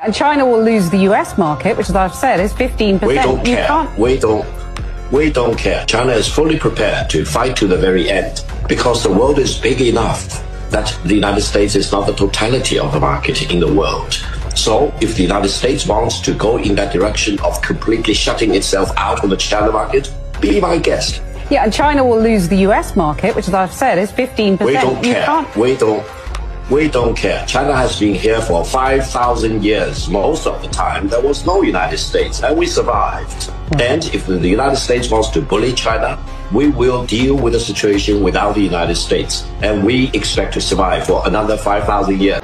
And China will lose the US market, which, as I've said, is 15%. We don't care. We don't care. China is fully prepared to fight to the very end because the world is big enough that the United States is not the totality of the market in the world. So if the United States wants to go in that direction of completely shutting itself out of the China market, be my guest. Yeah, and China will lose the US market, which, as I've said, is 15%. We don't care. We don't care. China has been here for 5,000 years. Most of the time, there was no United States, and we survived. And if the United States wants to bully China, we will deal with the situation without the United States. And we expect to survive for another 5,000 years.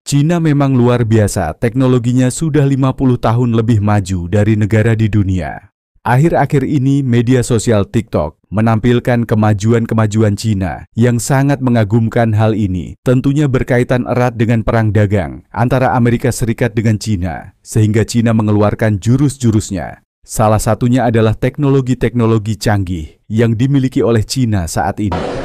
Cina memang luar biasa, teknologinya sudah 50 tahun lebih maju dari negara di dunia. Akhir-akhir ini media sosial TikTok menampilkan kemajuan-kemajuan Cina yang sangat mengagumkan. Hal ini tentunya berkaitan erat dengan perang dagang antara Amerika Serikat dengan Cina, sehingga Cina mengeluarkan jurus-jurusnya. Salah satunya adalah teknologi-teknologi canggih yang dimiliki oleh Cina saat ini.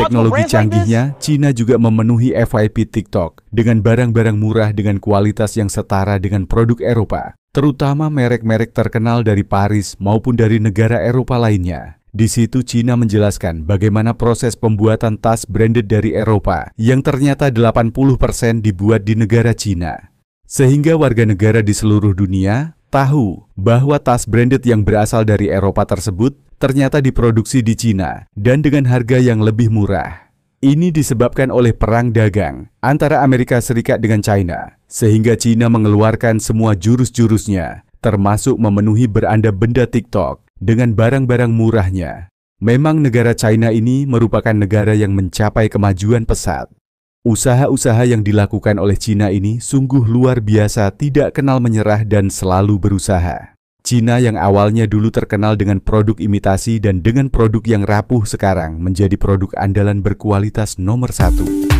Teknologi canggihnya, Cina juga memenuhi FYP TikTok dengan barang-barang murah dengan kualitas yang setara dengan produk Eropa, terutama merek-merek terkenal dari Paris maupun dari negara Eropa lainnya. Di situ Cina menjelaskan bagaimana proses pembuatan tas branded dari Eropa yang ternyata 80% dibuat di negara Cina. Sehingga warga negara di seluruh dunia tahu bahwa tas branded yang berasal dari Eropa tersebut ternyata diproduksi di Cina dan dengan harga yang lebih murah. Ini disebabkan oleh perang dagang antara Amerika Serikat dengan China, sehingga Cina mengeluarkan semua jurus-jurusnya, termasuk memenuhi beranda-benda TikTok dengan barang-barang murahnya. Memang negara China ini merupakan negara yang mencapai kemajuan pesat. Usaha-usaha yang dilakukan oleh Cina ini sungguh luar biasa, tidak kenal menyerah dan selalu berusaha. Cina yang awalnya dulu terkenal dengan produk imitasi dan dengan produk yang rapuh sekarang menjadi produk andalan berkualitas nomor 1.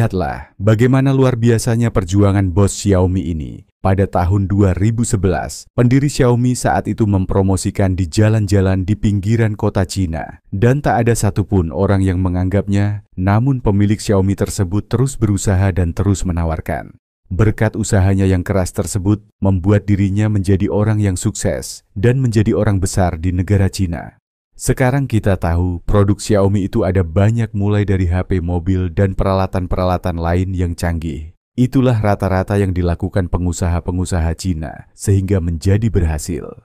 Lihatlah bagaimana luar biasanya perjuangan bos Xiaomi ini. Pada tahun 2011, pendiri Xiaomi saat itu mempromosikan di jalan-jalan di pinggiran kota Cina. Dan tak ada satupun orang yang menganggapnya, namun pemilik Xiaomi tersebut terus berusaha dan terus menawarkan. Berkat usahanya yang keras tersebut, membuat dirinya menjadi orang yang sukses dan menjadi orang besar di negara Cina. Sekarang kita tahu produk Xiaomi itu ada banyak mulai dari HP mobil dan peralatan-peralatan lain yang canggih. Itulah rata-rata yang dilakukan pengusaha-pengusaha Cina sehingga menjadi berhasil.